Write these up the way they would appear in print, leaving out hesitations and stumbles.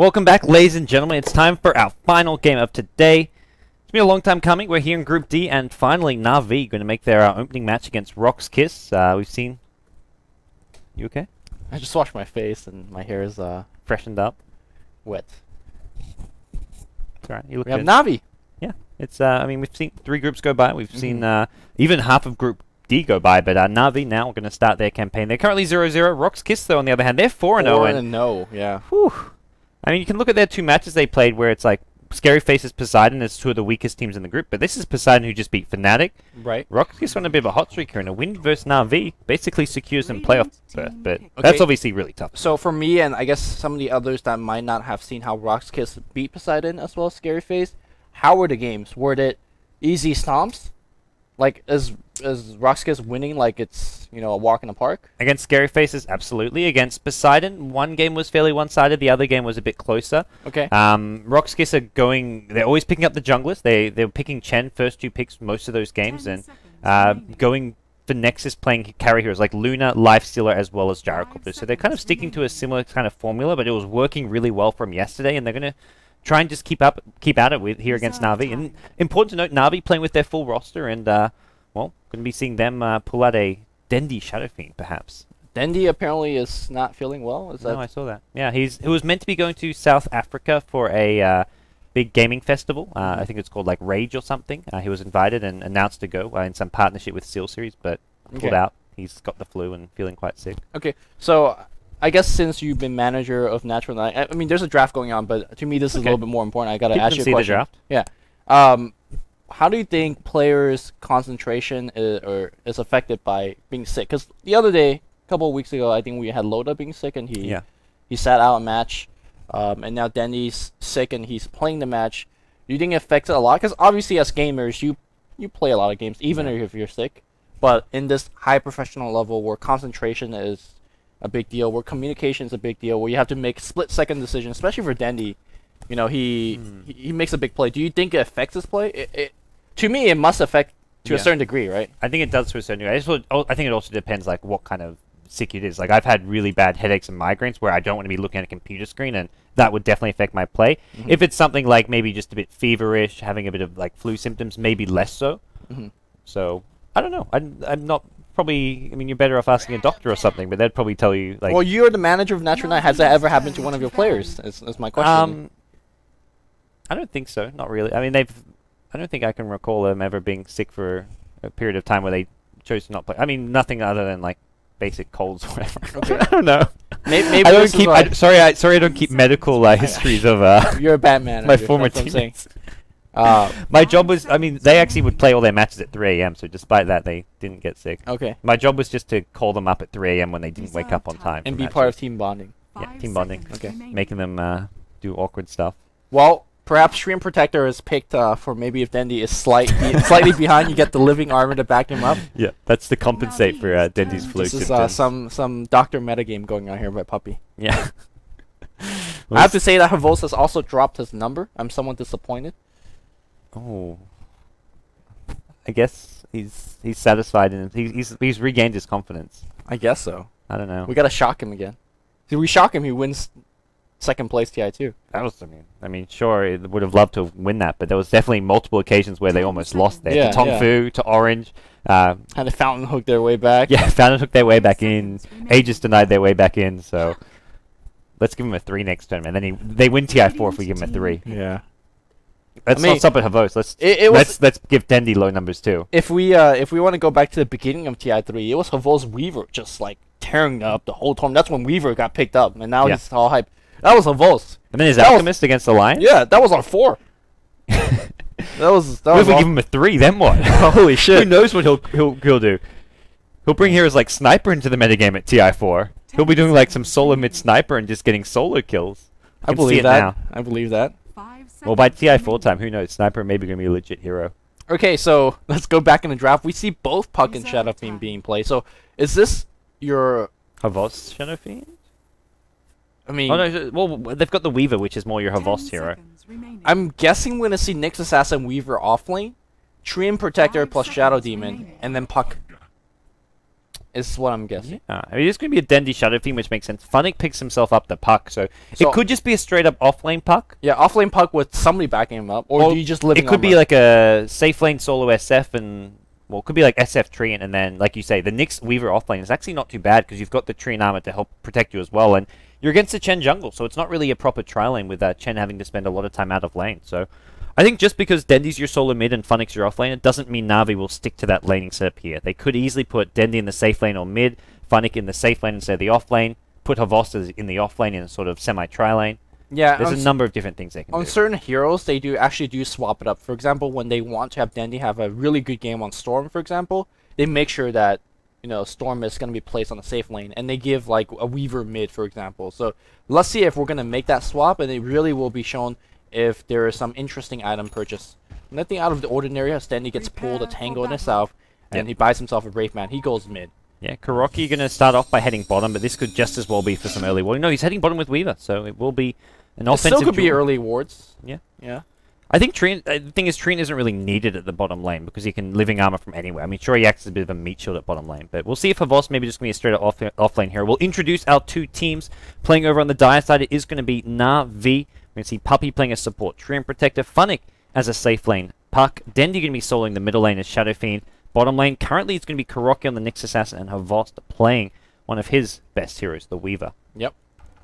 Welcome back, ladies and gentlemen. It's time for our final game of today. It's been a long time coming. We're here in Group D, and finally Na'Vi going to make their opening match against RoX.KiS. We've seen... You okay? I just washed my face and my hair is Freshened up. wet. It's alright. You look We have good. Na'Vi. Yeah, it's. I mean, we've seen 3 groups go by. We've seen even half of Group D go by, but Na'Vi now are going to start their campaign. They're currently 0-0. RoX.KiS, though, on the other hand, they're 4-0. 4-0, yeah. Whew. I mean, you can look at their 2 matches they played where it's like Scary Faces Poseidon as 2 of the weakest teams in the group, but this is Poseidon who just beat Fnatic. Right. RoX.KiS on a bit of a hot streak here, and a win versus Na'Vi basically secures them playoff berth, but that's obviously really tough. So for me, and I guess some of the others that might not have seen how RoX.KiS beat Poseidon as well as Scary Face, how were the games? Were it easy stomps? Like, is RoX.KiS winning like it's, you know, a walk in the park? Against Scary Faces, absolutely. Against Poseidon, one game was fairly one-sided, the other game was a bit closer. Okay. RoX.KiS are going... They're always picking up the junglers. They're picking Chen first 2 picks most of those games, and going for Nexus playing carry heroes like Luna, Lifestealer, as well as Gyrocopter. So they're kind of sticking to a similar kind of formula, but it was working really well for them yesterday, and they're going to try and just keep at it with here against Na'Vi. And important to note, Na'Vi playing with their full roster, and well, going to be seeing them pull out a Dendi Shadow Fiend, perhaps. Dendi apparently is not feeling well. Is that? No, I saw that. Yeah, he was meant to be going to South Africa for a big gaming festival. I think it's called like Rage or something. He was invited and announced to go in some partnership with Seal Series, but pulled out. He's got the flu and feeling quite sick. Okay, so I guess since you've been manager of Natural Night, I mean, there's a draft going on, but to me this is a little bit more important. I gotta ask you a question. The draft. Yeah. How do you think players' concentration is affected by being sick? Because the other day, a couple of weeks ago, I think we had Loda being sick, and he sat out a match. And now Dendi's sick, and he's playing the match. Do you think it affects it a lot? Because obviously, as gamers, you play a lot of games, even if you're sick. But in this high professional level, where concentration is a big deal, where communication is a big deal, where you have to make split-second decisions, especially for Dendi, you know, he makes a big play. Do you think it affects his play? To me, it must affect to a certain degree, right? I think it does to a certain degree. I think it also depends like what kind of sick it is. Like I've had really bad headaches and migraines where I don't want to be looking at a computer screen, and that would definitely affect my play. If it's something like maybe just a bit feverish, having a bit of like flu symptoms, maybe less so. So I don't know. I'm not probably. I mean, you're better off asking a doctor or something, but they'd probably tell you like. Well, you're the manager of Natural Night. Has that ever happened to one of your players? Is my question. I don't think so. Not really. I mean, I don't think I can recall them ever being sick for a period of time where they chose to not play. I mean, nothing other than like basic colds or whatever. Okay. I don't know. Maybe I don't keep. Sorry, I don't keep medical histories of. You're a bad manager. My former teammates. My job was. I mean, they actually would play all their matches at 3 a.m. So despite that, they didn't get sick. Okay. My job was just to call them up at 3 a.m. when they didn't wake up on time. And be part of team bonding. Yeah, team bonding. Okay. Making them do awkward stuff. Well, perhaps Stream Protector is picked for maybe if Dendi is slightly behind, you get the living armor to back him up. Yeah, that's to compensate for Dendi's flu symptoms. This is some Doctor metagame going on here by Puppy. Yeah. I have to say that Havos has also dropped his number. I'm somewhat disappointed. Oh. I guess he's satisfied and he's regained his confidence. I guess so. I don't know. We gotta shock him again. If we shock him, he wins second place TI2. That was, I mean, sure, it would have loved to win that, but there was definitely multiple occasions where they almost lost there. To Tongfu, to Orange. Had to fountain hook their way back. Yeah, fountain hook their way back in. Aegis denied their way back in, so let's give him a 3 next turn, and then they win TI4 if we give him a 3. Yeah. Let's not stop at Havos. Let's give Dendi low numbers too. If we want to go back to the beginning of TI3, it was Havos Weaver just like tearing up the whole tournament. That's when Weaver got picked up, and now he's all hype. That was Havos. And then his Alchemist against the Lion? Yeah, that was our 4. That was what if we give him a 3, then what? Holy shit. Who knows what he'll do? He'll bring heroes like Sniper into the metagame at TI4. He'll be doing like some solo mid Sniper and just getting solo kills. I believe that. I believe that. Well, by TI4 time, who knows? Sniper maybe going to be a legit hero. Okay, so let's go back in the draft. We see both Puck and Shadow Fiend being played. So is this your Havos Shadow Fiend? I mean, oh no, well they've got the Weaver, which is more your Havos hero. I'm guessing we're gonna see Nyx Assassin Weaver offlane, Treant Protector plus Shadow Demon, and then Puck. is what I'm guessing. Yeah. I mean, it's going to be a Dendi Shadow Fiend, which makes sense. Funnick picks himself up the puck, so it could just be a straight-up off-lane puck. Yeah, off-lane puck with somebody backing him up, or do you just living It could be like a safe lane solo SF, and, well, it could be like SF Tree, and then, like you say, the Nyx Weaver off-lane is actually not too bad, because you've got the Tree and Armor to help protect you as well, and you're against the Chen jungle, so it's not really a proper tri-lane with Chen having to spend a lot of time out of lane, so... I think just because Dendi's your solo mid and Funnick's your off lane, it doesn't mean Na'Vi will stick to that laning setup here. They could easily put Dendi in the safe lane or mid, Funnick in the safe lane instead of the off lane, put Havosta in the off lane in a sort of semi-tri lane. Yeah, there's a number of different things they can do. On certain heroes, they actually do swap it up. For example, when they want to have Dendi have a really good game on Storm, for example, they make sure that Storm is going to be placed on the safe lane, and they give like a Weaver mid, for example. So let's see if we're going to make that swap, and it really will be shown if there is some interesting item purchase. Nothing out of the ordinary as Dendi gets pulled a Tango in the south, and he buys himself a Wraith Man. He goes mid. Yeah, Kuroki going to start off by heading bottom, but this could just as well be for some early warding. No, he's heading bottom with Weaver, so it will be an offensive. It still could be early wards. Yeah. Yeah. I think the thing is, Trine isn't really needed at the bottom lane because he can living armor from anywhere. I mean, sure, he acts as a bit of a meat shield at bottom lane, but we'll see if Havos maybe just going to be a straight up off lane hero. We'll introduce our two teams playing over on the Dire side. It is going to be Na'Vi. We're going to see Puppy playing as support, Trine Protector, Funnick as a safe lane, Puck. Dendi going to be soloing the middle lane as Shadow Fiend. Bottom lane, currently it's going to be Kuroki on the Nyx Assassin and Havost playing one of his best heroes, the Weaver. Yep.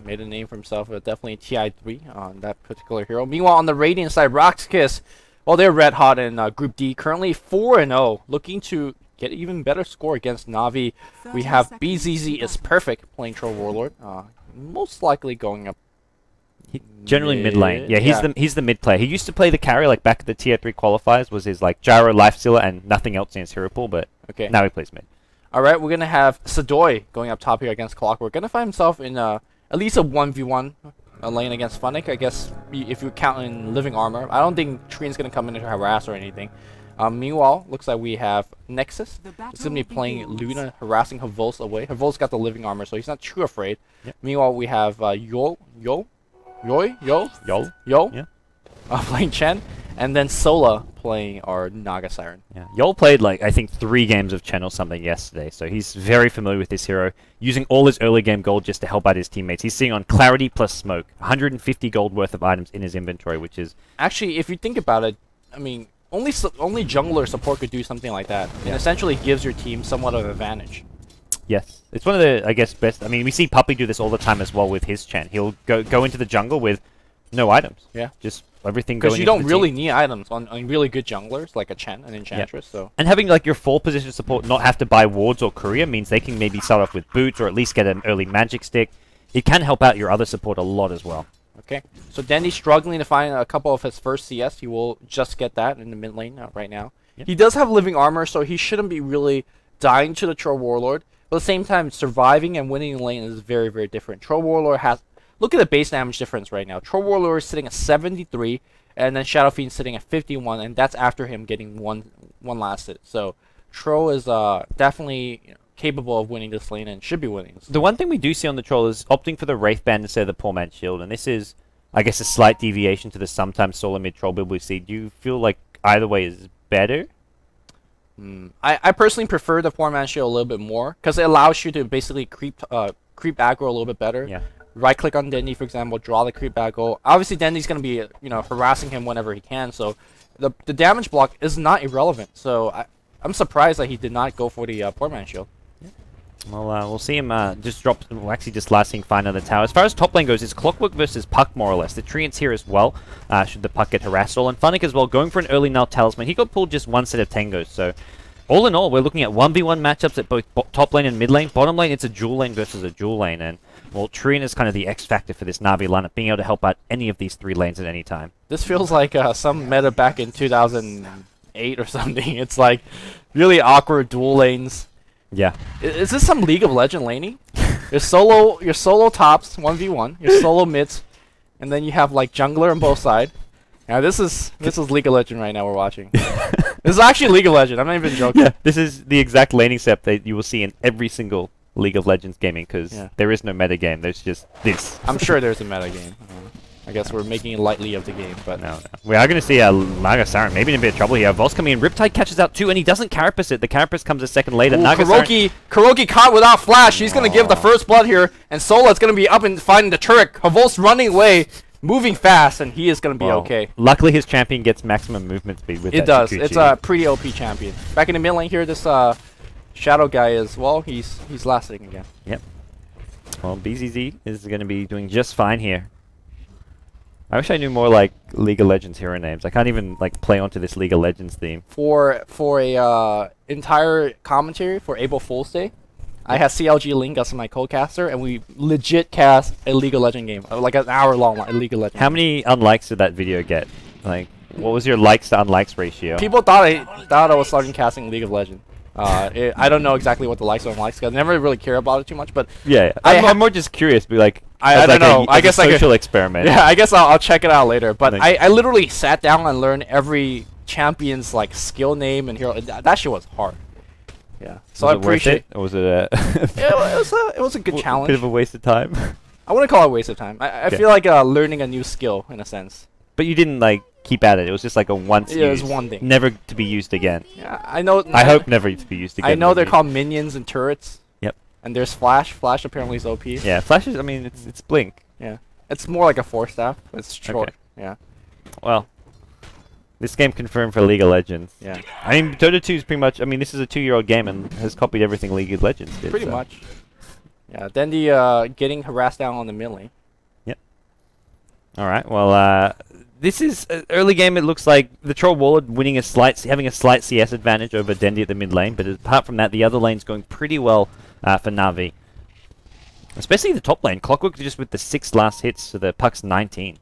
Made a name for himself, definitely TI3 on that particular hero. Meanwhile, on the Radiant side, RoX.KiS, well, they're red hot in Group D, currently 4-0, looking to get an even better score against Na'Vi. We have BZZ is perfect playing Troll Warlord, most likely going up. Generally mid lane. Yeah, he's the mid player. He used to play the carry like back at the tier 3 qualifiers, was his like Gyro, Life Stealer, and nothing else in his hero pool, but now he plays mid. Alright, we're gonna have Sadoy going up top here against Clockwork. Gonna find himself in at least a 1v1 lane against Funnick, I guess, if you count in living armor. I don't think Trine's gonna come in to harass or anything. Meanwhile, looks like we have Nexus. He's gonna be playing Luna, harassing Havos away. Havos got the living armor, so he's not too afraid. Yep. Meanwhile, we have Yo playing Chen, and then Sola playing our Naga Siren. Yeah, Yol played like I think 3 games of Chen or something yesterday, so he's very familiar with this hero, using all his early game gold just to help out his teammates. He's sitting on Clarity plus Smoke, 150 gold worth of items in his inventory, which is actually, if you think about it, I mean, only jungler support could do something like that, and essentially gives your team somewhat of an advantage. Yes, it's one of the, I guess, best. I mean, we see Puppy do this all the time as well with his Chen. He'll go into the jungle with no items. Yeah, just everything going. Because you don't really need items on really good junglers like a Chen, an Enchantress. So and having like your 4 position support not have to buy wards or courier means they can maybe start off with boots or at least get an early magic stick. It can help out your other support a lot as well. Okay, so Dendi's struggling to find a couple of his first CS. He will just get that in the mid lane right now. Yep. He does have living armor, so he shouldn't be really dying to the Troll Warlord. But at the same time, surviving and winning the lane is very, very different. Troll Warlord has... Look at the base damage difference right now. Troll Warlord is sitting at 73, and then Shadow Fiend sitting at 51, and that's after him getting one last hit. So Troll is definitely capable of winning this lane and should be winning this lane. The one thing we do see on the Troll is opting for the Wraith Band instead of the Poor Man's Shield, and this is, I guess, a slight deviation to the sometimes solo mid Troll build we see. Do you feel like either way is better? I personally prefer the Poor Man's Shield a little bit more because it allows you to basically creep aggro a little bit better. Yeah. Right click on Dendi, for example, draw the creep aggro. Obviously, Dendi's going to be harassing him whenever he can, so the damage block is not irrelevant. So I'm surprised that he did not go for the Poor Man's Shield. Yeah. Well, we'll see him just drop. Well, actually, just last thing find on the tower. As far as top lane goes, it's Clockwork versus Puck more or less. The Treant's here as well. Should the Puck get harassed, all and Funnick as well, going for an early null talisman. He got pulled just 1 set of tangos, so. All in all, we're looking at 1v1 matchups at both top lane and mid lane. Bottom lane, it's a dual lane versus a dual lane. And, well, Trine is kind of the X factor for this Na'Vi lineup, being able to help out any of these 3 lanes at any time. This feels like some meta back in 2008 or something. It's like really awkward dual lanes. Yeah. Is this some League of Legends laning? Your solo tops, 1v1. Your solo mids. And then you have, like, jungler on both sides. Now, this is League of Legends right now we're watching. This is actually League of Legends. I'm not even joking. Yeah, this is the exact laning setup that you will see in every single League of Legends gaming because there is no meta game. There's just this. I'm sure there's a meta game. I guess we're making it lightly of the game, but no. We are going to see Naga Siren maybe in a bit of trouble here. Vol's coming in. Riptide catches out too, and he doesn't Carapace it. The Carapace comes a second later. Ooh, Naga Kuroki caught without flash. He's going to give the first blood here, and Sola's going to be up and finding the turret. Vol's running away, moving fast, and he is going to be okay. Luckily, his champion gets maximum movement speed with it. Does. It's a pretty OP champion. Back in the mid lane here, this Shadow guy is, well, he's last hitting again. Yep. Well, BZZ is going to be doing just fine here. I wish I knew more like League of Legends hero names. I can't even like play onto this League of Legends theme. For a entire commentary for April Fool's Day, I had CLG Link as my co-caster, and we legit cast a League of Legends game, like an hour-long League of Legends. How many unlikes did that video get? Like, what was your likes to unlikes ratio? People thought I was starting casting League of Legends. I don't know exactly what the likes and unlikes, because I never really care about it too much. But yeah, I'm more just curious. Be like, I don't know. I guess like a social experiment. Yeah, I guess I'll check it out later. But I literally sat down and learned every champion's like skill name and hero. That shit was hard. Yeah. So I appreciate. Or was it a? it was a good challenge. Bit of a waste of time. I wouldn't call it a waste of time. I feel like learning a new skill in a sense. But you didn't like keep at it. It was just like a once. Yeah, it was one thing. Never to be used again. Yeah, I know. I hope never to be used again. I know they're called minions and turrets. Yep. And there's Flash. Flash apparently is OP. Yeah, Flash is. I mean, it's Blink. Yeah. It's more like a 4-staff. It's short. Okay. Yeah. Well, this game confirmed for League of Legends. Yeah. I mean, Dota 2 is pretty much. I mean, this is a 2-year-old game and has copied everything League of Legends did. Pretty much. Yeah. Then the getting harassed down on the mid lane. Yep. All right. Well, this is early game. It looks like the Troll Warlord having a slight CS advantage over Dendi at the mid lane. But apart from that, the other lane's going pretty well for Na'Vi. Especially the top lane. Clockwork just with the 6 last hits, so the puck's 19.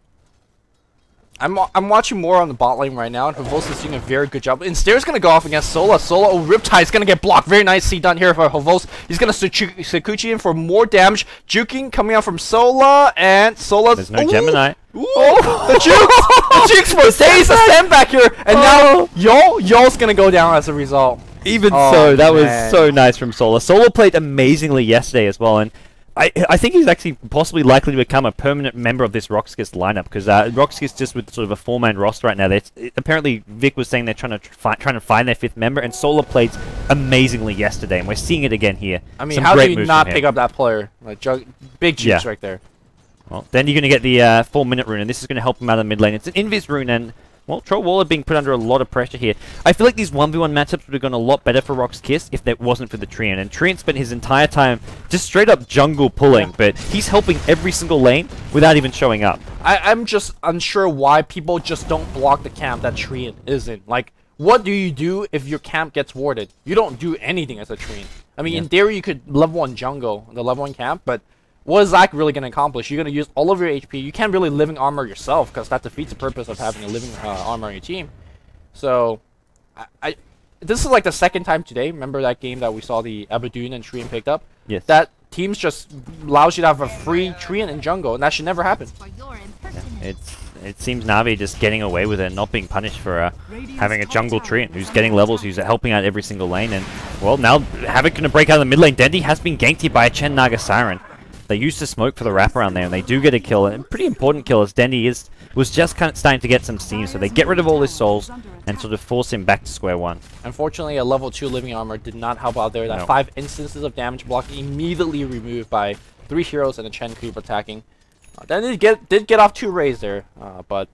I'm watching more on the bot lane right now, and Havos is doing a very good job. Instead, going to go off against Sola. Sola, Riptide's going to get blocked. Very nicely done here for Havos. He's going to Sakuchi in for more damage. Juking coming out from Sola, and Sola's... There's no Gemini. Oh, the Jukes! The Jukes for days a stand back here, and now Yo's going to go down as a result. Even so, that was so nice from Sola. Sola played amazingly yesterday as well, and I think he's actually possibly likely to become a permanent member of this RoX.KiS lineup, because RoX.KiS just with sort of a 4-man roster right now. Apparently, Vic was saying they're trying to find their 5th member, and Sola played amazingly yesterday, and we're seeing it again here. I mean, how do you not pick up that player? Like, big juice right there. Well, then you're going to get the 4-minute rune, and this is going to help him out of the mid lane. It's an invis rune, and well, Troll Warlord being put under a lot of pressure here. I feel like these 1v1 matchups would have gone a lot better for RoX.KiS if it wasn't for the Treant. And Treant spent his entire time just straight up jungle pulling, but he's helping every single lane without even showing up. I'm just unsure why people just don't block the camp that Treant is in. Like, what do you do if your camp gets warded? You don't do anything as a Treant. I mean, in theory, you could level 1 jungle, the level 1 camp, but what is that really going to accomplish? You're going to use all of your HP. You can't really living armor yourself, because that defeats the purpose of having a living armor on your team. So, this is like the second time today. Remember that game that we saw the Abadoon and Treant picked up? Yes. That teams just allows you to have a free Treant in jungle, and that should never happen. Yeah, it seems Na'Vi just getting away with it, not being punished for having a jungle Treant who's getting levels, who's helping out every single lane. And, well, now Havoc going to break out of the mid lane. Dendi has been ganked here by a Chen Naga Siren. They used the smoke for the wraparound there, and they do get a kill, and a pretty important kill as Dendi was just kind of starting to get some steam, so they get rid of all his souls and sort of force him back to square one. Unfortunately, a level 2 living armor did not help out there. That 5 instances of damage block immediately removed by 3 heroes and a Chen creep attacking. Then did get off 2 rays there, but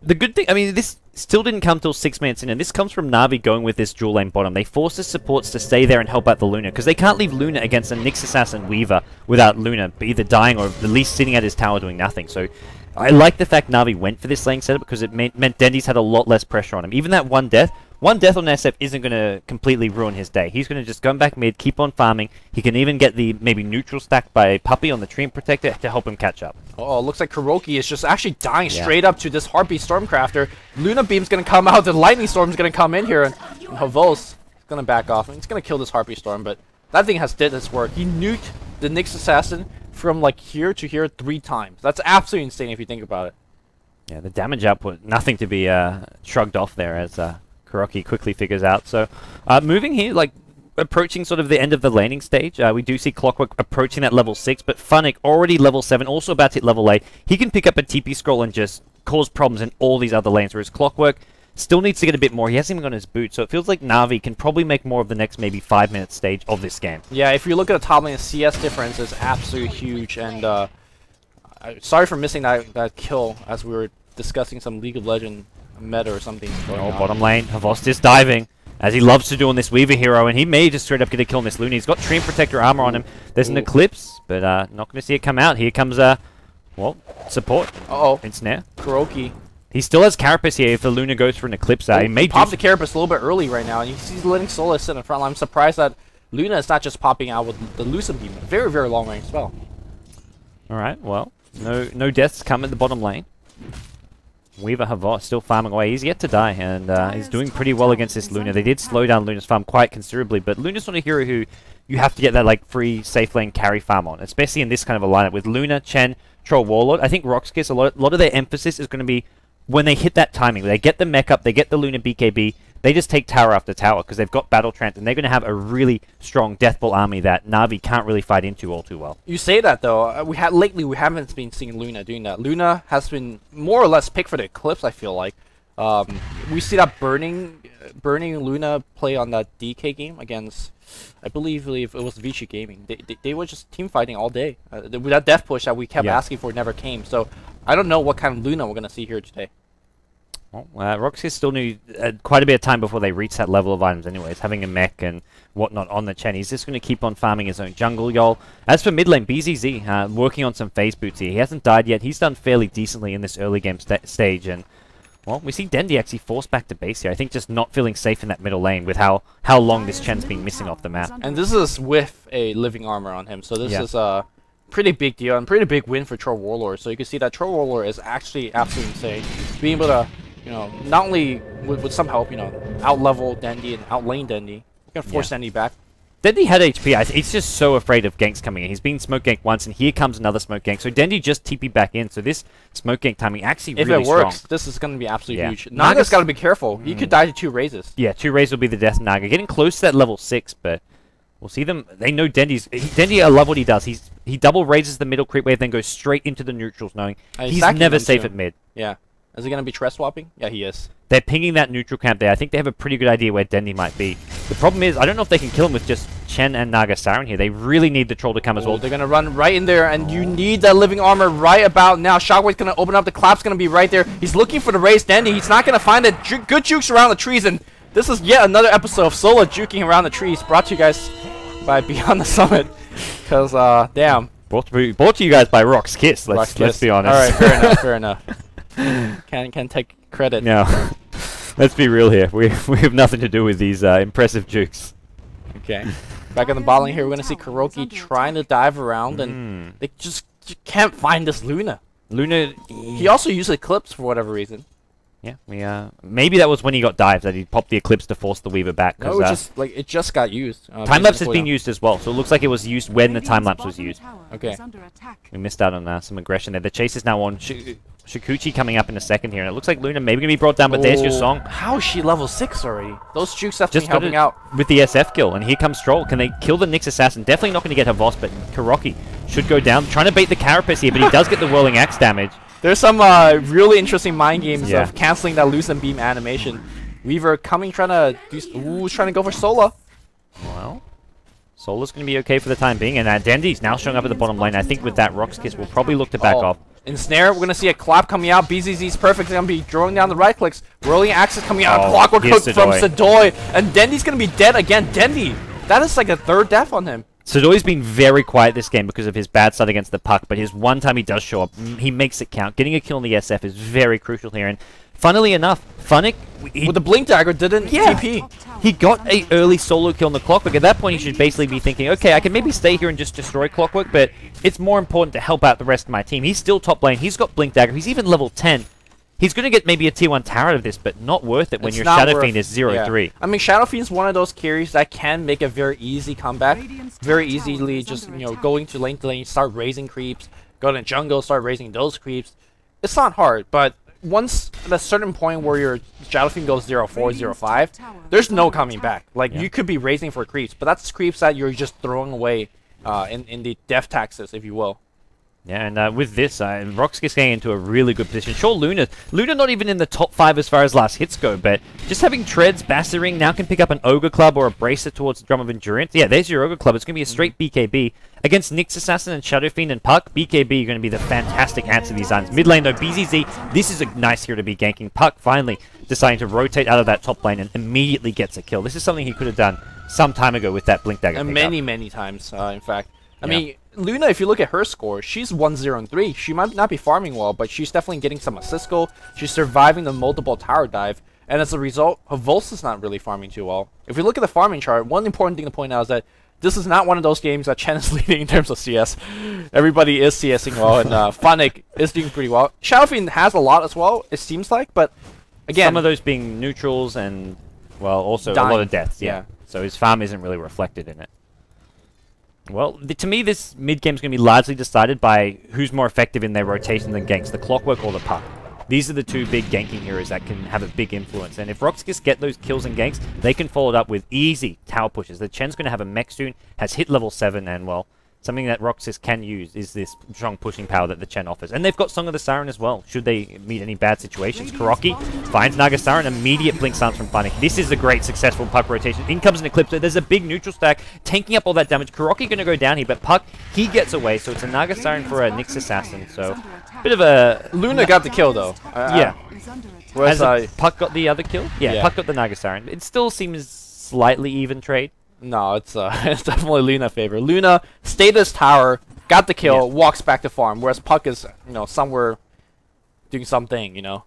the good thing, I mean, this still didn't come till 6 minutes in, and this comes from Na'Vi going with this dual lane bottom. They force the supports to stay there and help out the Luna, because they can't leave Luna against a Nyx Assassin Weaver without Luna either dying or at least sitting at his tower doing nothing. So I like the fact Na'Vi went for this lane setup, because it meant Dendi's had a lot less pressure on him. Even that one death on SF isn't going to completely ruin his day. He's going to just go back mid, keep on farming. He can even get the maybe neutral stack by Puppy on the Treant Protector to help him catch up. Oh, looks like Kuroki is just actually dying straight up to this Heartbeat Stormcrafter. Luna Beam's going to come out. The Lightning Storm's going to come in here. And Havos is going to back off. He's going to kill this Heartbeat Storm, but that thing did its work. He nuked the Nyx Assassin from like here to here 3 times. That's absolutely insane if you think about it. Yeah, the damage output, nothing to be shrugged off there as Kuroki quickly figures out. So moving here, like approaching sort of the end of the laning stage. We do see Clockwork approaching that level 6, but Funnick already level 7, also about to hit level 8. He can pick up a TP scroll and just cause problems in all these other lanes, whereas Clockwork still needs to get a bit more. He hasn't even got his boot, so it feels like Na'Vi can probably make more of the next maybe 5-minute stage of this game. Yeah, if you look at the top lane, the CS difference is absolutely huge, and sorry for missing that kill as we were discussing some League of Legends meta or something. Bottom lane, Havostis diving, as he loves to do on this Weaver hero, and he may just straight up get a kill on this Luna. He's got Treant Protector armor on him. There's an Eclipse, but not going to see it come out. Here comes, well, support. Ensnare. KuroKi. He still has Carapace here if the Luna goes for an Eclipse. He may pop the Carapace a little bit early right now, and he's letting Sola sit in the front line. I'm surprised that Luna is not just popping out with the Lucent Beam. Very, very long range spell. Alright, well, no deaths come at the bottom lane. Weaver Havos still farming away. He's yet to die, and he's doing pretty well against this Luna. They did slow down Luna's farm quite considerably, but Luna's not a hero who you have to get that like free safe lane carry farm on, especially in this kind of a lineup with Luna, Chen, Troll, Warlord. I think RoX.KiS, a lot of their emphasis is going to be when they hit that timing. They get the mech up, they get the Luna BKB, they just take tower after tower because they've got Battle Trance, and they're going to have a really strong Deathball army that Na'Vi can't really fight into all too well. You say that though, lately we haven't been seeing Luna doing that. Luna has been more or less picked for the Eclipse, I feel like. We see that burning Luna play on that DK game against, I believe it was Vichy Gaming. They were just team fighting all day. That death push that we kept asking for never came. So I don't know what kind of Luna we're going to see here today. Well, RoX.KiS still need quite a bit of time before they reach that level of items anyways. Having a mech and whatnot on the Chen, he's just going to keep on farming his own jungle, y'all. As for mid lane, BZZ, working on some phase boots here. He hasn't died yet. He's done fairly decently in this early game stage, and well, we see Dendi actually forced back to base here. I think just not feeling safe in that middle lane with how long this Chen's been missing off the map. And this is with a living armor on him, so this is a pretty big deal and pretty big win for Troll Warlord. So you can see that Troll Warlord is actually absolutely insane. Being able to, not only with some help, out-level Dendi and out-lane Dendi, you can force Dendi back. Dendi had HP. He's just so afraid of ganks coming in. He's been smoke ganked once, and here comes another smoke gank. So Dendi just TP back in. So this smoke gank timing actually really strong. If it works, this is going to be absolutely huge. Naga's got to be careful. He could die to 2 raises. Yeah, 2 raises will be the death of Naga. Getting close to that level 6, but we'll see them. They know Dendi. I love what he does. He double raises the middle creep wave, then goes straight into the neutrals, knowing he's never safe at mid. Yeah. Is he going to be tress swapping? Yeah, he is. They're pinging that neutral camp there. I think they have a pretty good idea where Dendi might be. The problem is, I don't know if they can kill him with just Chen and Naga Siren here. They really need the troll to come as well. They're going to run right in there, and you need that living armor right about now. Shockwave's going to open up. The clap's going to be right there. He's looking for the raised Dendi. He's not going to find it. Good jukes around the trees, and this is yet another episode of Sola juking around the trees, brought to you guys by Beyond the Summit. Because, damn. Brought to you guys by RoX.KiS. Let's be honest. All right, fair enough, fair enough. Can take credit. No. Let's be real here. We have nothing to do with these impressive jukes. Okay. Back in the bot lane here, we're going to see KuroKi trying to dive around, and they just can't find this Luna. He also used Eclipse for whatever reason. Yeah, maybe that was when he got dived, that he popped the Eclipse to force the Weaver back. No, it just got used. Time-lapse has been used as well, so it looks like it was used when the time-lapse was used. Okay. We missed out on some aggression there. The chase is now on. Shukuchi coming up in a second here, and it looks like Luna maybe going to be brought down, but there's your song. How is she level 6 already? Those jukes have been helping out. With the SF kill, and here comes Troll. Can they kill the Nyx Assassin? Definitely not going to get Havos, but KuroKi should go down. Trying to bait the Carapace here, but he does get the Whirling Axe damage. There's some really interesting mind games of canceling that Lucent Beam animation. Weaver coming, trying to go for Sola. Well, Sola's going to be okay for the time being, and Dendi's now showing up at the bottom lane. I think with that, RoX.KiS will probably look to back off. Ensnare, we're going to see a clap coming out. BZZ's perfect. They're going to be drawing down the right clicks. Whirling Axis coming out. Clockwork Hook from Sedoy. And Dendi's going to be dead again. Dendi, that is like a 3rd death on him. Sedoy's been very quiet this game because of his bad start against the puck, but his one time he does show up, he makes it count. Getting a kill on the SF is very crucial here, and funnily enough, Funnick... with the Blink Dagger didn't TP. He got a early solo kill on the Clockwork. At that point, he should basically be thinking, okay, I can maybe stay here and just destroy Clockwork, but it's more important to help out the rest of my team. He's still top lane. He's got Blink Dagger. He's even level 10. He's going to get maybe a tier 1 tower out of this, but not worth it when your Shadow Fiend is 0-3. I mean, Shadow Fiend's one of those carries that can make a very easy comeback. Very easily just, going to lane, start raising creeps, go to jungle, start raising those creeps. It's not hard, but once at a certain point where your Shadowfiend goes 0-4, 0-5, there's no coming back. Like, you could be raising for creeps, but that's creeps that you're just throwing away in the death taxes, if you will. Yeah, and with this, RoX.KiS getting into a really good position. Sure, Luna not even in the top 5 as far as last hits go, but just having Treads, Bassering, now can pick up an Ogre Club or a Bracer towards the Drum of Endurance. Yeah, there's your Ogre Club. It's going to be a straight BKB. Against Nyx Assassin and Shadowfiend and Puck, BKB are going to be the fantastic answer to these lines. Mid lane, though, BZZ, this is a nice hero to be ganking. Puck finally deciding to rotate out of that top lane and immediately gets a kill. This is something he could have done some time ago with that Blink Dagger and many times, in fact. I mean, Luna, if you look at her score, she's 1-0-3. She might not be farming well, but she's definitely getting some assist goal. She's surviving the multiple tower dive, and as a result, her Volsta's not really farming too well. If we look at the farming chart, one important thing to point out is that this is not one of those games that Chen is leading in terms of CS. Everybody is CSing well, and Phonic is doing pretty well. Shadowfiend has a lot as well, it seems like, but again... Some of those being neutrals and, well, also dying. A lot of deaths, yeah. So his farm isn't really reflected in it. Well, to me, this mid-game is going to be largely decided by who's more effective in their rotation than ganks, the Clockwork or the Puck. These are the two big ganking heroes that can have a big influence. And if RoX.KiS get those kills and ganks, they can follow it up with easy tower pushes. The Chen's going to have a mech soon, has hit level 7, and, well, something that RoX.KiS can use is this strong pushing power that the Chen offers. And they've got Song of the Siren as well, should they meet any bad situations. KuroKy finds Naga Siren, immediate blink stance from Phonic. This is a great successful Puck rotation. In comes an Eclipse, there's a big neutral stack, tanking up all that damage. KuroKy going to go down here, but Puck, he gets away, so it's a Naga Siren for a Nyx Assassin, so bit of a... Luna got the kill, though. Yeah. Whereas Puck got the other kill? Yeah, Puck got the Naga Siren. It still seems slightly even trade. No, it's it's definitely Luna favor. Luna stayed this tower, got the kill, walks back to farm, whereas Puck is, somewhere doing something, Yeah.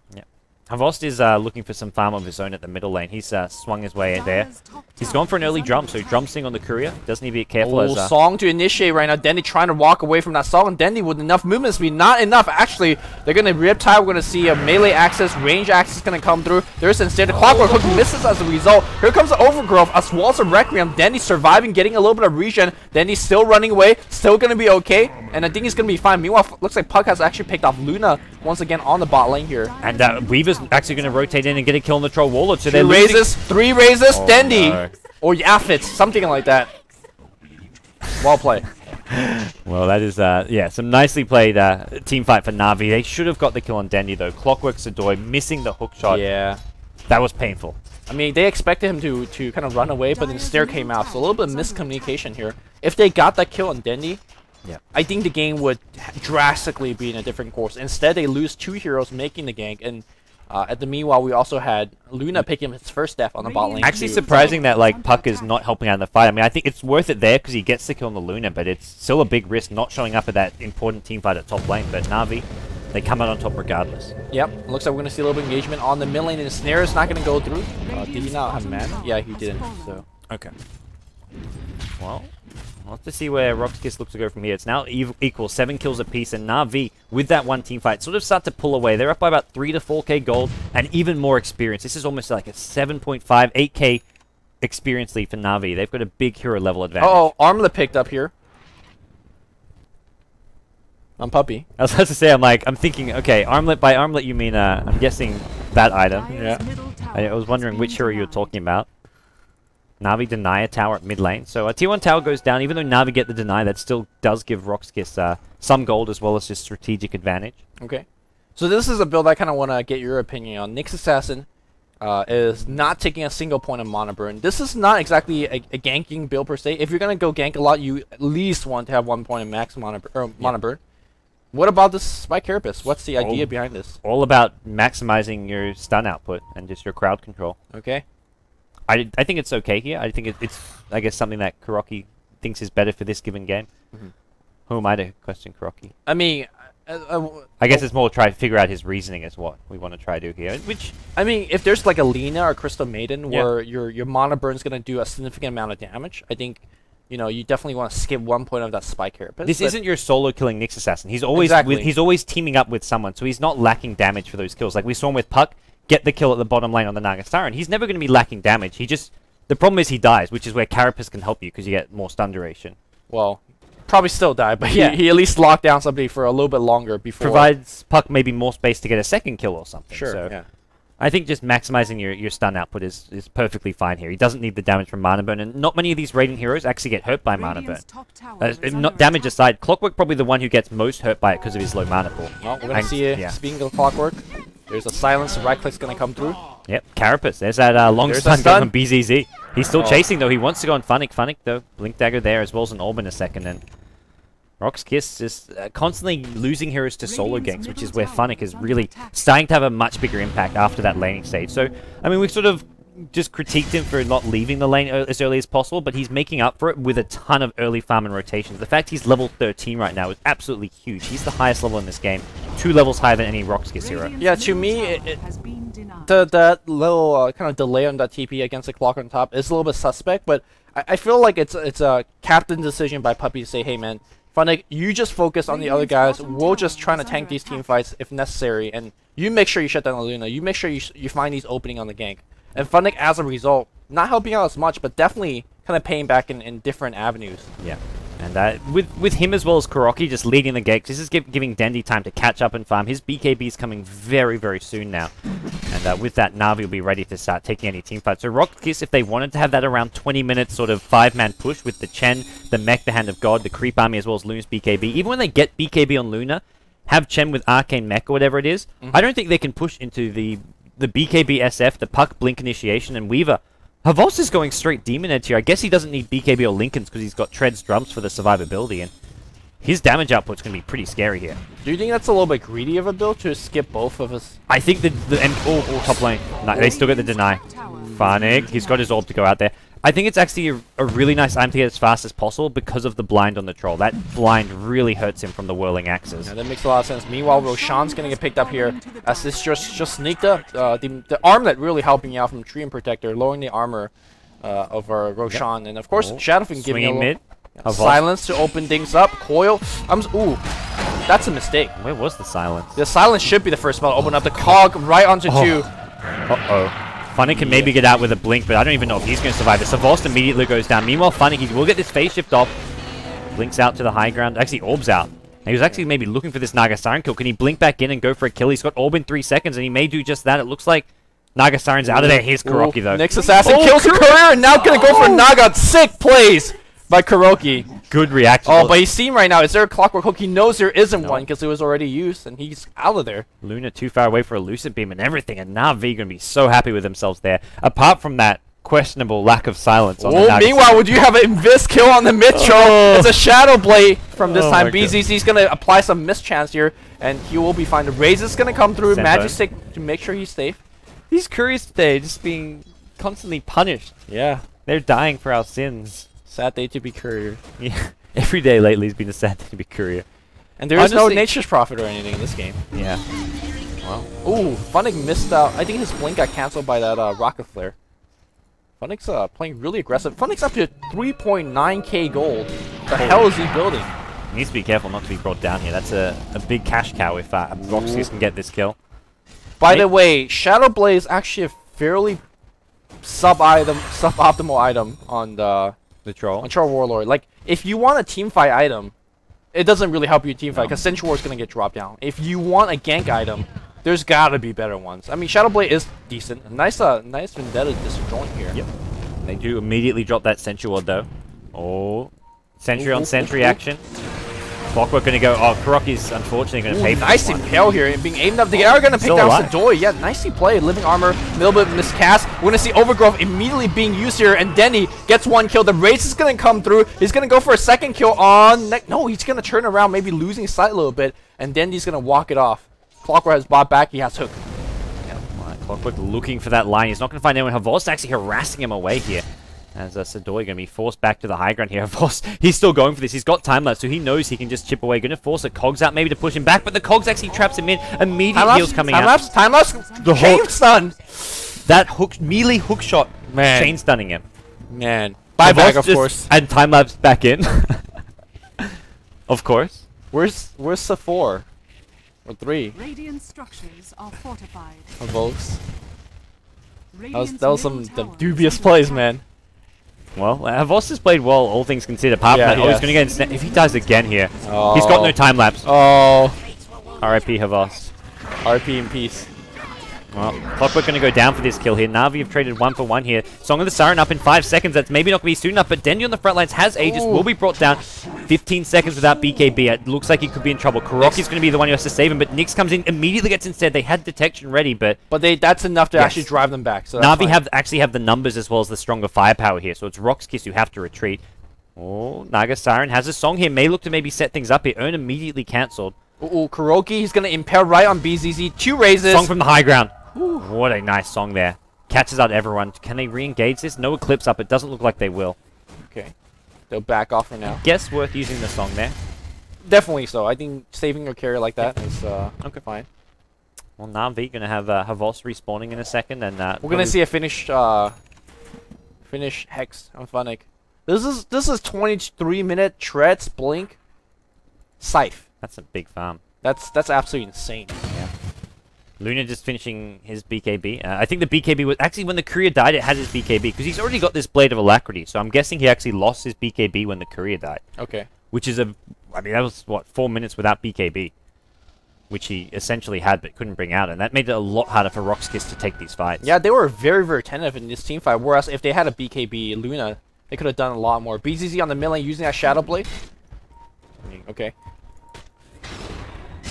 Havost is looking for some farm of his own at the middle lane. He's swung his way in there. He's gone for an early drum, so drum sting on the courier. Doesn't need to be careful. Oh, Song to initiate right now. Dendy trying to walk away from that Song, and Dendy with enough movement speed. Not enough, actually. They're going to Riptide. We're going to see a melee access, range access going to come through. There's instead a Clockwork Hook misses as a result. Here comes the Overgrowth, as well as a Requiem. Dendy surviving, getting a little bit of regen. Dendy's still running away, still going to be okay, and I think he's going to be fine. Meanwhile, looks like Puck has actually picked off Luna once again on the bot lane here. And Weaver's actually going to rotate in and get a kill on the Troll Warlord. So Two raises, 3 raises, Dendy. No. Or Yaffits, something like that. Well played. Well, that is, yeah, some nicely played team fight for Na'Vi. They should have got the kill on Dendy, though. Clockwork Sadoy missing the hook shot. Yeah. That was painful. I mean, they expected him to kind of run away, but then Stair came out. So a little bit of miscommunication here. If they got that kill on Dendy, I think the game would drastically be in a different course. Instead, they lose 2 heroes making the gank, and at the meanwhile, we also had Luna picking his first death on the bot lane. Actually surprising that Puck is not helping out in the fight. I mean, I think it's worth it there because he gets the kill on the Luna, but it's still a big risk not showing up at that important team fight at top lane. But Na'Vi, they come out on top regardless. Yep, looks like we're going to see a little bit of engagement on the mid lane, and the Snare is not going to go through. Did he not have mana? Yeah, he didn't. So okay. Well, we'll have to see where RoX.KiS looks to go from here. It's now equal 7 kills apiece, and Na'Vi, with that one team fight, sort of start to pull away. They're up by about 3 to 4k gold and even more experience. This is almost like a 7.5, 8k experience lead for Na'Vi. They've got a big hero level advantage. Oh, Armlet picked up here. On Puppy. I was about to say, I'm thinking, okay, Armlet, by Armlet you mean, I'm guessing that item. Yeah. I was wondering which hero you were talking about. Na'Vi deny a tower at mid lane. So a tier 1 tower goes down. Even though Na'Vi get the deny, that still does give RoX.KiS some gold as well as just strategic advantage. Okay. So this is a build I kind of want to get your opinion on. Nyx Assassin is not taking a single point of mana burn. This is not exactly a ganking build per se. If you're going to go gank a lot, you at least want to have 1 point of max mana burn. What about this Spike Carapace? What's the idea behind this? All about maximizing your stun output and just your crowd control. Okay. I think it's okay here. I think it's, I guess, something that KuroKy thinks is better for this given game. Who am I to question KuroKy? I mean... I guess it's more try to figure out his reasoning as what we want to try to do here. Which, I mean, if there's like a Lina or Crystal Maiden where your mana burn's going to do a significant amount of damage, I think... you definitely want to skip 1 point of that Spike Carapace. This isn't your solo killing Nyx Assassin. He's always he's always teaming up with someone, so he's not lacking damage for those kills. Like we saw him with Puck, get the kill at the bottom lane on the Naga Siren. He's never going to be lacking damage. The problem is he dies, which is where Carapace can help you because you get more stun duration. Well, probably still die, but he at least locked down somebody for a little bit longer before. Provides Puck maybe more space to get a second kill or something. Sure, so yeah. I think just maximizing your stun output is perfectly fine here. He doesn't need the damage from Mana Burn, and not many of these Radiant heroes actually get hurt by Mana Burn. Not damage aside, Clockwork probably the one who gets most hurt by it because of his low mana pool. Well, we're going to see it. Speaking of Clockwork, there's a silence, right click's going to come through. Yep, Carapace. There's that long stun from BZZ. He's still chasing though. He wants to go on Funnick. Funnick though, Blink Dagger there as well as an Orb in a second. And RoX.KiS just constantly losing heroes to solo ganks, which is where Funnick is really starting to have a much bigger impact after that laning stage. So, I mean, we've sort of just critiqued him for not leaving the lane as early as possible, but he's making up for it with a ton of early farm and rotations. The fact he's level 13 right now is absolutely huge. He's the highest level in this game, 2 levels higher than any RoX.KiS hero. Yeah, to me, that little kind of delay on that TP against the clock on top is a little bit suspect, but I feel like it's a captain decision by Puppey to say, hey man, Funnick, you just focus on the other guys. We'll just try to tank these team fights if necessary, and you make sure you shut down the Luna. You make sure you find these opening on the gank. And Funnick, as a result, not helping out as much, but definitely kind of paying back in different avenues. Yeah. And with him as well as Kuroki just leading the gank, this is giving Dendy time to catch up and farm. His BKB is coming very, very soon now. And with that, Na'Vi will be ready to start taking any team fights. So RoX.KiS, if they wanted to have that around 20 minutes sort of 5-man push with the Chen, the Mech, the Hand of God, the Creep Army, as well as Luna's BKB, even when they get BKB on Luna, have Chen with Arcane Mech or whatever it is, I don't think they can push into the BKB SF, the Puck, Blink Initiation, and Weaver. Havos is going straight Demon Edge here. I guess he doesn't need BKB or Lincolns because he's got Tread's Drums for the survivability, and his damage output's going to be pretty scary here. Do you think that's a little bit greedy of a build to skip both of us? I think top lane. No, they still get the deny. Funnick, he's got his orb to go out there. I think it's actually a really nice item to get as fast as possible because of the blind on the troll. That blind really hurts him from the whirling axes. Yeah, that makes a lot of sense. Meanwhile, Roshan's going to get picked up here as this just sneaked up. The armlet really helping out from Tree and Protector, lowering the armor of our Roshan. Yep. And of course, Shadowfiend giving a mid. Silence to open things up. Coil. Ooh, that's a mistake. Where was the silence? The silence should be the first spell to open up the cog right onto 2. Uh-oh. Funnick can maybe get out with a blink, but I don't even know if he's going to survive this. Savast immediately goes down. Meanwhile, Funnick, he will get this phase shift off. Blinks out to the high ground. Actually, Orb's out. And he was actually maybe looking for this Naga Siren kill. Can he blink back in and go for a kill? He's got Orb in 3 seconds, and he may do just that. It looks like Naga Siren's out of there. Here's Kuroki, though. Next assassin kills the courier, and now going to go for Naga. Sick plays by Kuroki. Good reaction. Oh, but he's seen right now. Is there a Clockwork Hook? He knows there isn't one because it was already used, and he's out of there. Luna too far away for a Lucid Beam and everything, and Na'Vi going to be so happy with themselves there. Apart from that questionable lack of silence on the Naga. Meanwhile, would you have an Invis kill on the mid-troll? It's a Shadow Blade from this time. BZZ's going to apply some mischance here, and he will be fine. The Raze is going to come through. Magic Stick to make sure he's safe. These couriers today just being constantly punished. Yeah. They're dying for our sins. Sad day to be courier. Yeah. Every day lately has been a sad day to be courier. And there is no Nature's Prophet or anything in this game. Yeah. Well. Ooh, Funnick missed out. I think his blink got cancelled by that Rocket Flare. Funnick's playing really aggressive. Funnick's up to 3.9k gold. The hell is he building? He needs to be careful not to be brought down here. That's a big cash cow if RoX.KiS can get this kill. By the way, Shadow Blade is actually a fairly suboptimal item on the Troll. On Troll Warlord. Like, if you want a teamfight item, it doesn't really help you teamfight because Sentry War is going to get dropped down. If you want a gank item, there's got to be better ones. I mean, Shadow Blade is decent. Nice Vendetta disjoint here. Yep. They do immediately drop that Sentry Ward though. Oh, Sentry on Sentry action. Clockwork going to go. Oh, Kuroki's unfortunately going to pay for nice impale here and being aimed up. They are going to pick down Sadoi. Yeah, nicely played. Living armor, a little bit miscast. We're going to see Overgrowth immediately being used here, and Denny gets 1 kill. The Race is going to come through. He's going to go for a second kill on... No, he's going to turn around, maybe losing sight a little bit, and Denny's going to walk it off. Clockwork has bought back. He has Hook. Yeah, right. Clockwork looking for that line. He's not going to find anyone. Havos actually harassing him away here. As Sadoi going to be forced back to the high ground here. He's still going for this. He's got time left, so he knows he can just chip away. Going to force a Cogs out maybe to push him back, but the Cogs actually traps him in. Immediate heals coming out. Time lapse. The chain stun. That melee hook shot, chain stunning him. Man. Buyback, of course. And time lapse back in. Of course. Where's the 4? Or 3? Radiant structures are fortified. That was some dubious plays, man. Well, Havos has played well, all things considered. Apart from that, he's going to get if he dies again here, he's got no time lapse. Oh. R.I.P. Havos. R.I.P. in peace. Well, Clockwork going to go down for this kill here. Na'Vi have traded 1 for 1 here. Song of the Siren up in 5 seconds. That's maybe not going to be soon enough, but Dendy on the front lines has Aegis, will be brought down. 15 seconds without BKB. It looks like he could be in trouble. Kuroki's going to be the one who has to save him, but Nyx comes in, immediately gets instead. They had detection ready, but that's enough to actually drive them back. So Na'Vi actually have the numbers as well as the stronger firepower here, so it's RoX.KiS who have to retreat. Oh, Naga Siren has a Song here. May look to maybe set things up here. Earn immediately cancelled. Ooh, Kuroki, he's going to impale right on BZZ. 2 raises. Song from the high ground. Ooh. What a nice Song there. Catches out everyone. Can they re-engage this? No Eclipse up. It doesn't look like they will. Okay. They'll back off for now. Guess worth using the Song there. Definitely so. I think saving your carry like that is okay, fine. Well, Na'Vi going to have Havos respawning in a second. And we're going to see a finish Hex on Funnick. This is 23-minute Treads Blink Scythe. That's a big farm. That's absolutely insane. Yeah. Luna just finishing his BKB. I think the BKB was... Actually, when the Courier died, it had his BKB. Because he's already got this Blade of Alacrity. So I'm guessing he actually lost his BKB when the Courier died. Okay. Which is a... I mean, that was, what, 4 minutes without BKB. Which he essentially had but couldn't bring out. And that made it a lot harder for RoX.KiS to take these fights. Yeah, they were very, very tentative in this team fight. Whereas if they had a BKB Luna, they could have done a lot more. BZZ on the mid lane using that Shadow Blade. Okay.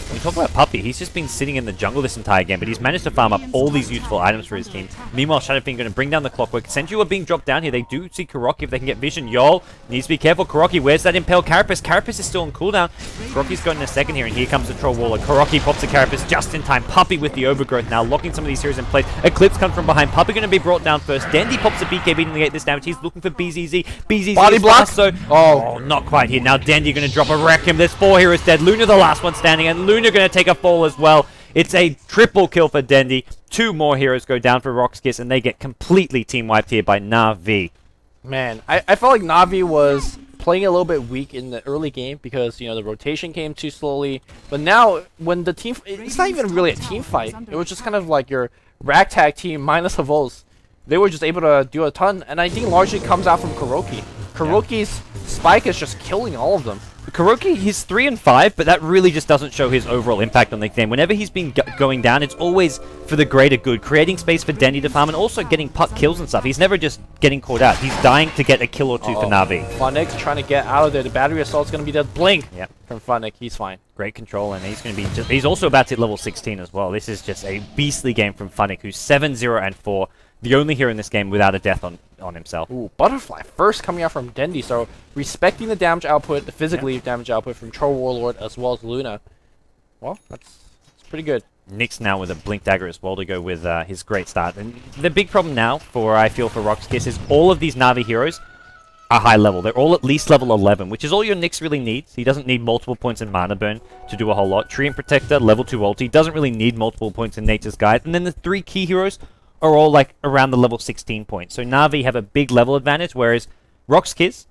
When you talk about Puppey, he's just been sitting in the jungle this entire game, but he's managed to farm up all these useful items for his team. Meanwhile, Shadowfiend going to bring down the Clockwork. Senju are being dropped down here. They do see Kuroki if they can get vision. Yol needs to be careful. Kuroki, where's that Impale Carapace? Carapace is still on cooldown. Kuroki's got in a second here, and here comes the Troll Waller. Kuroki pops the Carapace just in time. Puppey with the overgrowth now, locking some of these heroes in place. Eclipse comes from behind. Puppey going to be brought down first. Dandy pops the BKB to negate this damage. He's looking for BZZ. BZZ body block. So oh, not quite here. Now Dandy going to drop a wreck him. There's 4 heroes dead. Luna the last one standing, and Luna going to take a fall as well. It's a triple kill for Dendy. 2 more heroes go down for RoX.KiS, and they get completely team wiped here by Na'Vi. Man, I felt like Na'Vi was playing a little bit weak in the early game because, you know, the rotation came too slowly. But now, when the team... It's not even really a team fight. It was just kind of like your ragtag team minus Havos. They were just able to do a ton, and I think largely comes out from Kuroki. Kuroki's spike is just killing all of them. Kuroki, he's 3 and 5, but that really just doesn't show his overall impact on the game. Whenever he's been going down, it's always for the greater good, creating space for Dendy to farm and also getting puck kills and stuff. He's never just getting caught out. He's dying to get a kill or 2 for Na'Vi. Funnick's trying to get out of there. The battery assault's going to be the blink from Funnick. He's fine. Great control, and he's going to be he's also about to hit level 16 as well. This is just a beastly game from Funnick, who's 7-0 and 4. The only hero in this game without a death on himself. Ooh, Butterfly first coming out from Dendy, so respecting the damage output, the physically damage output from Troll Warlord as well as Luna. Well, that's pretty good. Nyx now with a Blink Dagger as well to go with his great start. And the big problem now, I feel, for RoX.KiS is all of these Na'Vi heroes are high level. They're all at least level 11, which is all your Nyx really needs. He doesn't need multiple points in Mana Burn to do a whole lot. Treant Protector, level 2 ulti, doesn't really need multiple points in Nature's Guide. And then the 3 key heroes are all like around the level 16 points. So Na'Vi have a big level advantage, whereas RoX.KiS,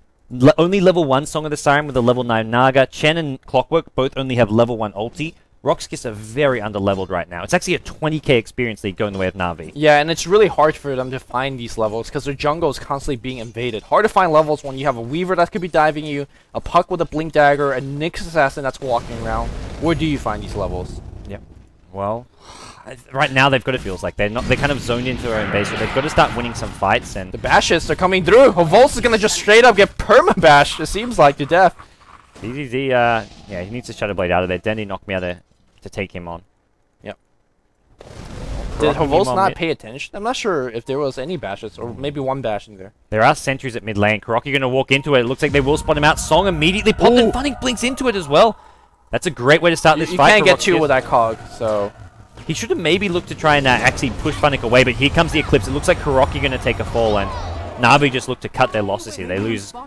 only level 1 Song of the Siren with a level 9 Naga. Chen and Clockwork both only have level 1 ulti. RoX.KiS are very underleveled right now. It's actually a 20k experience lead going the way of Na'Vi. Yeah, and it's really hard for them to find these levels because their jungle is constantly being invaded. Hard to find levels when you have a Weaver that could be diving you, a Puck with a Blink Dagger, a Nyx Assassin that's walking around. Where do you find these levels? Yep. Well, right now they've got it feels like they're kind of zoned into their own base, so they've got to start winning some fights. And the bashes are coming through. Havos is gonna just straight up get perma-bashed, it seems like, to death. BZZ, yeah, he needs to Shadow Blade out of there. Dendy knocked me out to take him on. Yep. Did Havos not pay attention? I'm not sure if there was any bashes, or maybe 1 bash in there. There are sentries at mid lane. Kuroki going to walk into it. It looks like they will spot him out. Song immediately popped, and Funnick blinks into it as well. That's a great way to start this fight. You can't get 2 with that cog, so... He should have maybe looked to try and actually push Funnick away, but here comes the Eclipse. It looks like Kuroki going to take a fall, and Na'Vi just look to cut their losses here. They lose the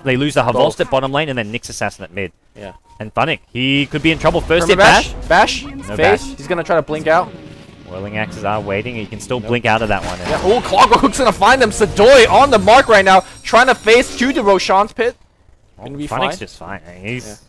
Havos at bottom lane, and then Nyx Assassin at mid. Yeah. And Funnick, he could be in trouble. First hit bash. Bash. No face. bash. He's going to try to blink out. Whirling Axes are waiting. He can still blink out of that one. Yeah. Oh, Clockwork's going to find them. Sadoy on the mark right now, trying to face to the Roshan's pit. Funnick's just fine. He's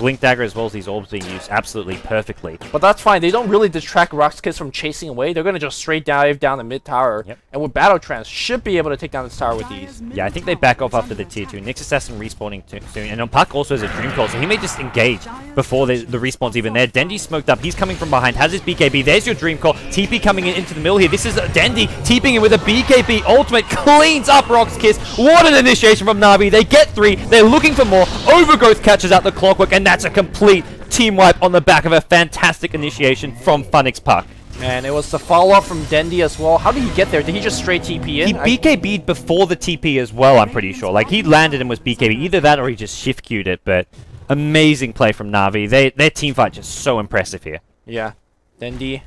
Blink Dagger as well as these orbs being used absolutely perfectly. But that's fine. They don't really detract RoX.KiS from chasing away. They're going to just straight dive down the mid tower. Yep. And with Battle Trance, should be able to take down this tower with ease. Yeah, I think they back off after the tier 2. Nyx Assassin respawning soon. And on Puck also has a Dream Coil, so he may just engage before the respawn's even there. Dendy's smoked up. He's coming from behind. Has his BKB. There's your Dream Coil. TP coming into the middle here. This is Dendy TPing in with a BKB ultimate. Cleans up RoX.KiS. What an initiation from Na'Vi. They get 3. They're looking for more. Overgrowth catches out the Clockwork, and that's a complete team wipe on the back of a fantastic initiation from Funix Puck. And it was the follow-up from Dendy as well. How did he get there? Did he just straight TP in? He BKB'd before the TP as well, I'm pretty sure. Like, he landed and was BKB. Either that or he just shift queued it, but amazing play from Na'Vi. Their team fight just so impressive here. Yeah. Dendy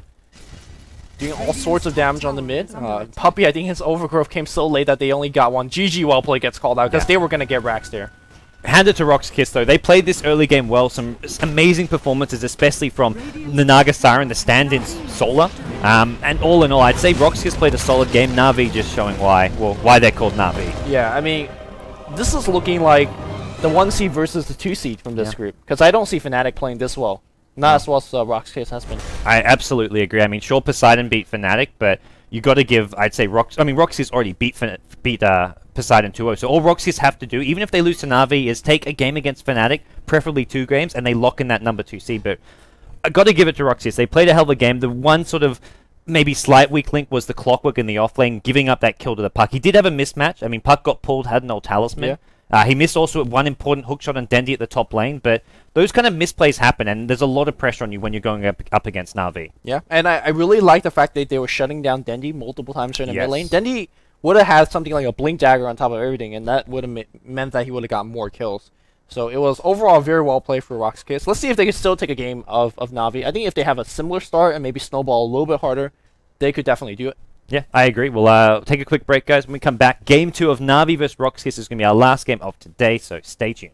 doing all sorts of damage on the mid. Puppy, I think his overgrowth came so late that they only got one. GG well play gets called out because they were going to get racks there. Hand it to RoX.KiS though. They played this early game well. Some amazing performances, especially from the Naga Siren, the stand-in Solar. And all in all, I'd say RoX.KiS played a solid game. Na'Vi just showing why they're called Na'Vi. Yeah, I mean, this is looking like the 1 seed versus the 2 seed from this group. Because I don't see Fnatic playing this well. Not as well as RoX.KiS has been. I absolutely agree. I mean, sure, Poseidon beat Fnatic, but you got to give, I'd say, RoX.KiS already beat Poseidon 2-0. So all RoX.KiS have to do, even if they lose to Na'Vi, is take a game against Fnatic, preferably 2 games, and they lock in that number 2 seed. But I got to give it to RoX.KiS. They played a hell of a game. The one sort of maybe slight weak link was the Clockwork in the offlane, giving up that kill to the Puck. He did have a mismatch. I mean, Puck got pulled, had no talisman. Yeah. He missed also one important hookshot on Dendy at the top lane, but those kind of misplays happen, and there's a lot of pressure on you when you're going up against Na'Vi. Yeah, and I really like the fact that they were shutting down Dendy multiple times in the mid lane. Dendy would have had something like a Blink Dagger on top of everything, and that would have meant that he would have got more kills. So it was overall very well played for RoX.KiS. Let's see if they can still take a game of Na'Vi. I think if they have a similar start and maybe snowball a little bit harder, they could definitely do it. Yeah, I agree. We'll take a quick break, guys. When we come back, Game 2 of Na'Vi vs RoX.KiS is going to be our last game of today, so stay tuned.